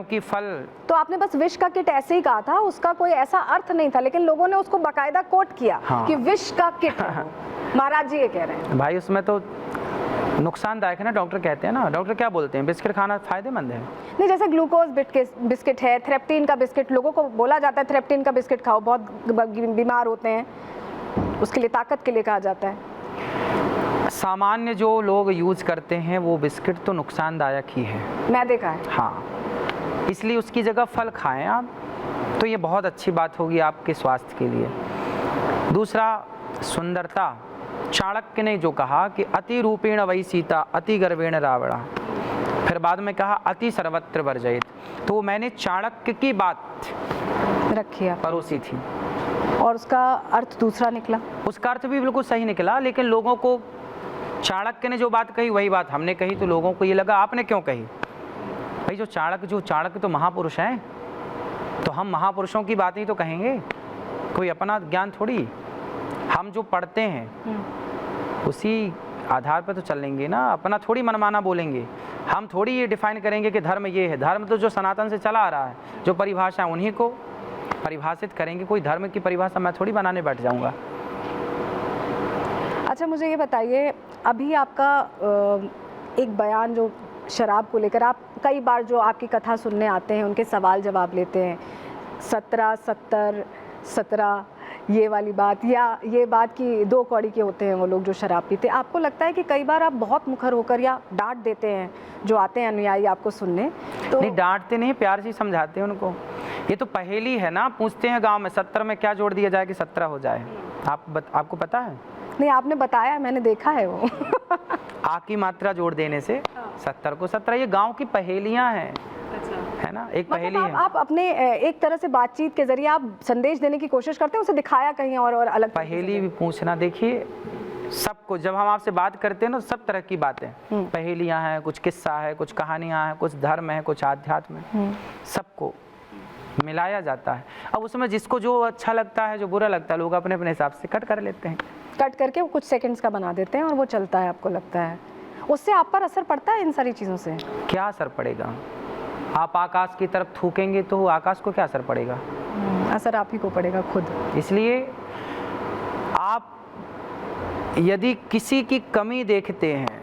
क्योंकि फल। तो आपने बस विश का किट ऐसे ही कहा था, उसका कोई ऐसा अर्थ नहीं था, लेकिन लोगों ने उसको बाकायदा कोट किया कि विश का किट है वो। महाराज जी ये कह रहे हैं। भाई उसमें तो नुकसानदायक है ना, डॉक्टर कहते हैं ना, डॉक्टर क्या बोलते हैं, बिस्किट खाना फायदेमंद है। नहीं, जैसे ग्लूकोज बिस्किट है, थ्रेप्टीन का बिस्किट, लोगों को बोला जाता है थ्रेप्टीन का बिस्किट खाओ, बहुत बीमार होते हैं, उसके लिए ताकत के लिए कहा जाता है। सामान्य जो लोग यूज करते हैं वो बिस्किट तो नुकसानदायक ही है, मैदे का है। हाँ, इसलिए उसकी जगह फल खाएं आप, तो ये बहुत अच्छी बात होगी आपके स्वास्थ्य के लिए। दूसरा, सुंदरता। चाणक्य ने जो कहा कि अति रूपेण वही सीता, अति गर्वेण रावणा, फिर बाद में कहा अति सर्वत्र वर्जयित। तो मैंने चाणक्य की बात रखी है, परोसी थी, और उसका अर्थ दूसरा निकला। उसका अर्थ भी बिल्कुल सही निकला, लेकिन लोगों को चाणक्य ने जो बात कही वही बात हमने कही, तो लोगों को ये लगा आपने क्यों कही। भाई जो चाणक्य तो महापुरुष हैं, तो हम महापुरुषों की बात ही तो कहेंगे, कोई अपना ज्ञान थोड़ी। हम जो पढ़ते हैं उसी आधार पर तो चलेंगे ना, अपना थोड़ी मनमाना बोलेंगे। हम थोड़ी ये डिफाइन करेंगे कि धर्म ये है। धर्म तो जो सनातन से चला आ रहा है, जो परिभाषा उन्हीं को परिभाषित करेंगे। कोई धर्म की परिभाषा मैं थोड़ी बनाने बैठ जाऊंगा। अच्छा, मुझे ये बताइए, अभी आपका एक बयान जो शराब को लेकर, आप कई बार जो आपकी कथा सुनने आते हैं उनके सवाल जवाब लेते हैं, 17, 70, 17 ये वाली बात, या ये बात कि 2 कौड़ी के होते हैं वो लोग जो शराब पीते। आपको लगता है कि कई बार आप बहुत मुखर होकर या डांट देते हैं जो आते हैं अनुयायी आपको सुनने? तो नहीं, डांटते नहीं, प्यार से समझाते हैं उनको। ये तो पहेली है ना, पूछते हैं गांव में 70 में क्या जोड़ दिया जाए कि 17 हो जाए। आपको पता है? नहीं, आपने बताया, मैंने देखा है वो। आ की मात्रा जोड़ देने से 70 को 17, ये गांव की पहेलियां हैं। है ना, एक पहेली है। आप अपने एक तरह से बातचीत के जरिए आप संदेश देने की कोशिश करते हैं, उसे दिखाया कहीं और अलग पहेली भी पूछना। देखिए, सबको जब हम आपसे बात करते हैं ना, सब तरह की बातें, पहेलियां हैं, कुछ किस्सा है, कुछ कहानियां हैं, कुछ धर्म है, कुछ आध्यात्म है, सबको मिलाया जाता है। अब उसमें जिसको जो अच्छा लगता है, जो बुरा लगता है, लोग अपने अपने हिसाब से कट कर लेते हैं, कट करके वो कुछ सेकंड्स का बना देते हैं और वो चलता है। आपको लगता है उससे आप पर असर पड़ता है इन सारी चीज़ों से? क्या असर पड़ेगा? आप आकाश की तरफ थूकेंगे तो आकाश को क्या असर पड़ेगा? असर आप ही को पड़ेगा खुद। इसलिए आप यदि किसी की कमी देखते हैं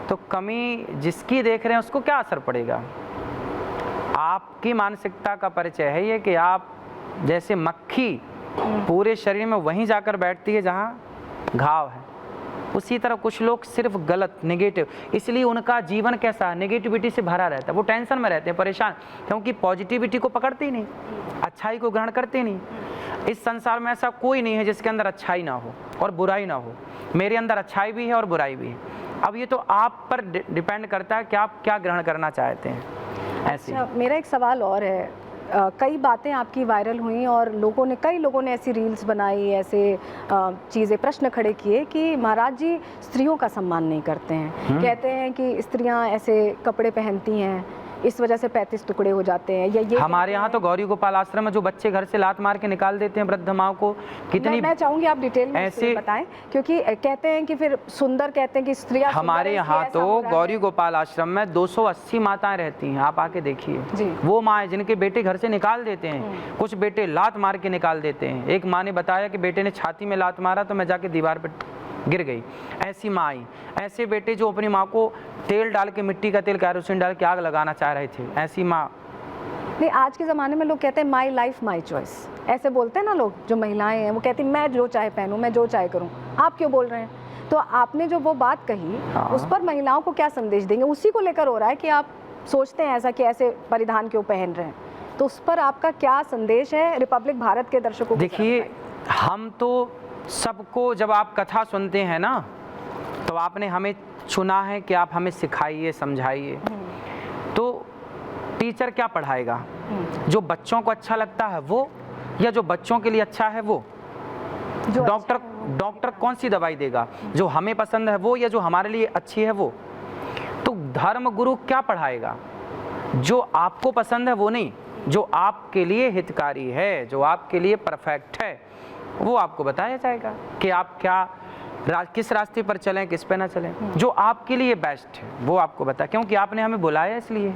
तो कमी जिसकी देख रहे हैं उसको क्या असर पड़ेगा? आपकी मानसिकता का परिचय है ये कि आप जैसे मक्खी पूरे शरीर में वहीं जाकर बैठती है जहाँ घाव है, उसी तरह कुछ लोग सिर्फ गलत, नेगेटिव, इसलिए उनका जीवन कैसा नेगेटिविटी से भरा रहता है। वो टेंशन में रहते हैं, परेशान, क्योंकि पॉजिटिविटी को पकड़ते ही नहीं, अच्छाई को ग्रहण करते नहीं। इस संसार में ऐसा कोई नहीं है जिसके अंदर अच्छाई ना हो और बुराई ना हो। मेरे अंदर अच्छाई भी है और बुराई भी है। अब ये तो आप पर डिपेंड करता है कि आप क्या ग्रहण करना चाहते हैं। ऐसे अच्छा, मेरा एक सवाल और है। कई बातें आपकी वायरल हुई और कई लोगों ने ऐसी रील्स बनाई, ऐसे चीज़ें, प्रश्न खड़े किए कि महाराज जी स्त्रियों का सम्मान नहीं करते हैं। कहते हैं कि स्त्रियां ऐसे कपड़े पहनती हैं, इस वजह से 35 टुकड़े हो जाते हैं। ये हमारे यहाँ तो गौरी गोपाल आश्रम में जो बच्चे घर से लात मार के निकाल देते हैं वृद्ध माँ को, कितनी मैं चाहूँगी आप डिटेल में ऐसे बताएं, क्योंकि कहते हैं कि फिर सुंदर, कहते हैं कि स्त्रियां, हमारे यहाँ तो गौरी गोपाल आश्रम में 280 माताएं रहती हैं। आप आके देखिए, वो माएँ जिनके बेटे घर से निकाल देते हैं, कुछ बेटे लात मार के निकाल देते हैं। एक माँ ने बताया कि बेटे ने छाती में लात मारा तो मैं जाके दीवार पर गिर गई। ऐसी माँ आई, ऐसे बेटे जो अपनी माँ को तेल डाल के, मिट्टी का तेल, कैरोसिन डाल के आग लगाना चाह रहे थे, ऐसी माँ। नहीं, आज के ज़माने में लोग कहते हैं माई लाइफ माई चॉइस, ऐसे बोलते हैं ना लोग, जो महिलाएं हैं वो कहती हैं मैं जो चाहे पहनूं, मैं जो चाहे करूं। आप क्यों बोल रहे हैं? तो आपने जो वो बात कही, उस पर महिलाओं को क्या संदेश देंगे? उसी को लेकर हो रहा है कि आप सोचते हैं ऐसा कि ऐसे परिधान क्यों पहन रहे हैं, तो उस पर आपका क्या संदेश है रिपब्लिक भारत के दर्शकों को? देखिए, हम तो सबको, जब आप कथा सुनते हैं ना, तो आपने हमें चुना है कि आप हमें सिखाइए, समझाइए। तो टीचर क्या पढ़ाएगा? जो बच्चों को अच्छा लगता है वो, या जो बच्चों के लिए अच्छा है वो? डॉक्टर कौन सी दवाई देगा? जो हमें पसंद है वो, या जो हमारे लिए अच्छी है वो? तो धर्म गुरु क्या पढ़ाएगा? जो आपको पसंद है वो नहीं, जो आपके लिए हितकारी है, जो आपके लिए परफेक्ट है, वो आपको बताया जाएगा कि आप किस रास्ते पर चलें, किस पे ना चलें। जो आपके लिए बेस्ट है वो आपको बताए, क्योंकि आपने हमें बुलाया इसलिए।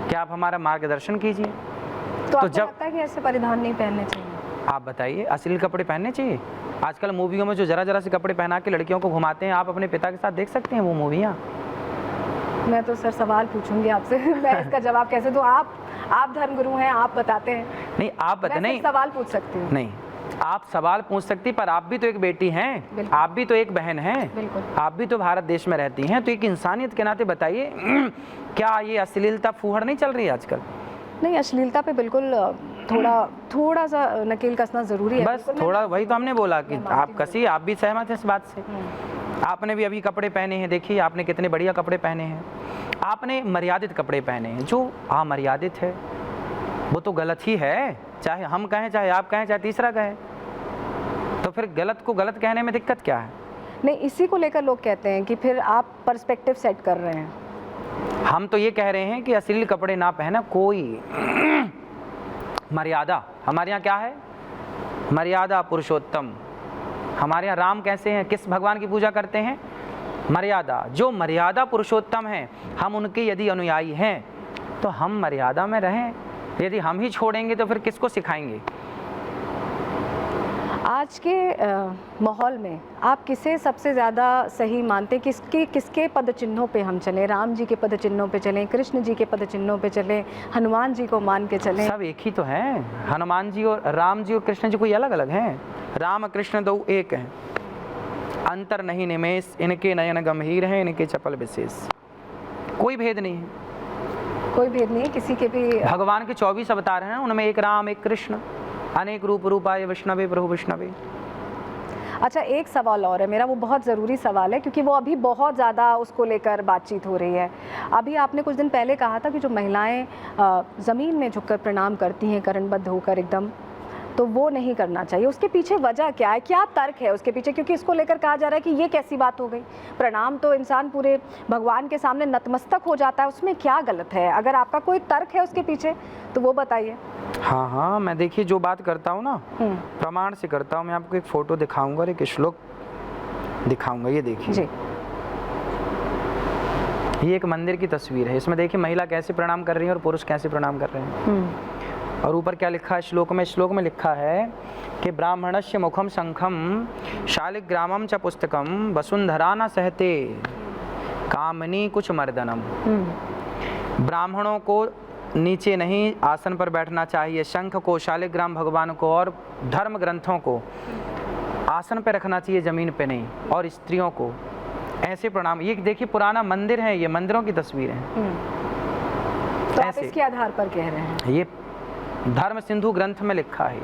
क्या आप हमारा मार्गदर्शन कीजिए। तो आपको लगता है कि ऐसे परिधान नहीं पहनने चाहिए? आप बताइए, अश्लील कपड़े पहनने चाहिए? आजकल मूवियों में जो जरा जरा से कपड़े पहना के लड़कियों को घुमाते हैं, आप अपने पिता के साथ देख सकते हैं वो मूवियाँ? मैं तो सर सवाल पूछूंगी आपसे मैं इसका जवाब कैसे दूं? आप धर्मगुरु हैं, आप बताते हैं। नहीं, आप बताए नहीं, सवाल पूछ सकती हूँ। नहीं, आप सवाल पूछ सकती, पर आप भी तो एक बेटी हैं, आप भी तो एक बहन हैं, आप भी तो भारत देश में रहती हैं, तो एक इंसानियत के नाते बताइए क्या ये अश्लीलता फूहड़ नहीं चल रही है आजकल? नहीं, अश्लीलता पे बिल्कुल थोड़ा सा नकेल कसना जरूरी है। बस थोड़ा, वही तो हमने बोला कि आप कसी, आप भी सहमत हैं इस बात से। आपने भी अभी कपड़े पहने हैं, देखिए आपने कितने बढ़िया कपड़े पहने हैं, आपने मर्यादित कपड़े पहने हैं। जो अमर्यादित है वो तो गलत ही है, चाहे हम कहें, चाहे आप कहें, चाहे तीसरा कहे, तो फिर गलत को गलत कहने में दिक्कत क्या है? नहीं, इसी को लेकर लोग कहते हैं कि फिर आप पर्सपेक्टिव सेट कर रहे हैं। हम तो ये कह रहे हैं कि अश्लील कपड़े ना पहना कोई। मर्यादा हमारे यहाँ क्या है? मर्यादा पुरुषोत्तम। हमारे यहाँ राम कैसे हैं, किस भगवान की पूजा करते हैं? मर्यादा। जो मर्यादा पुरुषोत्तम हैं, हम उनके यदि अनुयायी हैं तो हम मर्यादा में रहें। यदि हम ही छोड़ेंगे तो फिर किसको सिखाएंगे? आज के माहौल में आप किसे सबसे ज़्यादा सही मानते हैं? किसके पद चिन्हों पे हम चलें? राम जी के पद चिन्हों पे चलें, कृष्ण जी के पद चिन्हों पे चलें, हनुमान जी को मान के चलें? सब एक ही तो हैं। हनुमान जी और राम जी और कृष्ण जी कोई अलग अलग हैं? राम कृष्ण दो एक हैं, अंतर नहीं निमेष, इनके नयन गंभीर हैं, इनके चपल विशेष। कोई भेद नहीं है, कोई भेद नहीं है किसी के भी। भगवान के 24 अवतार हैं, उनमें एक राम एक कृष्ण, अनेक रूप रूपाय विष्णवे प्रभु विष्णवे। अच्छा, एक सवाल और है मेरा, वो बहुत ज़रूरी सवाल है क्योंकि वो अभी बहुत ज़्यादा उसको लेकर बातचीत हो रही है। अभी आपने कुछ दिन पहले कहा था कि जो महिलाएं ज़मीन में झुककर प्रणाम करती हैं करणबद्ध होकर एकदम, तो वो नहीं करना चाहिए। उसके पीछे वजह क्या है, क्या तर्क है उसके पीछे? क्योंकि इसको लेकर कहा जा रहा है कि ये कैसी बात हो गई, प्रणाम तो इंसान पूरे भगवान के सामने नतमस्तक हो जाता है, उसमें क्या गलत है? अगर आपका कोई तर्क है उसके पीछे तो वो बताइए। हाँ हाँ, मैं देखिए जो बात करता हूँ ना प्रमाण से करता हूँ। मैं आपको एक फोटो दिखाऊंगा और एक श्लोक दिखाऊंगा, ये देखिए जी। ये एक मंदिर की तस्वीर है, इसमें देखिए महिला कैसे प्रणाम कर रही है और पुरुष कैसे प्रणाम कर रहे हैं। और ऊपर क्या लिखा है श्लोक में? श्लोक में लिखा है कि ब्राह्मणस्य मुखम शंखम शालिग्रामम च पुस्तकम वसुंधरा न सहते कामनी कुछ मर्दनम। ब्राह्मणों को नीचे नहीं आसन पर बैठना चाहिए, शंख को, शालिग्राम भगवान को और धर्म ग्रंथों को आसन पर रखना चाहिए, जमीन पे नहीं। और स्त्रियों को ऐसे प्रणाम। ये देखिए पुराना मंदिर है, ये मंदिरों की तस्वीर है। तो आप इसके आधार पर कह रहे हैं? ये धर्म सिंधु ग्रंथ में लिखा है।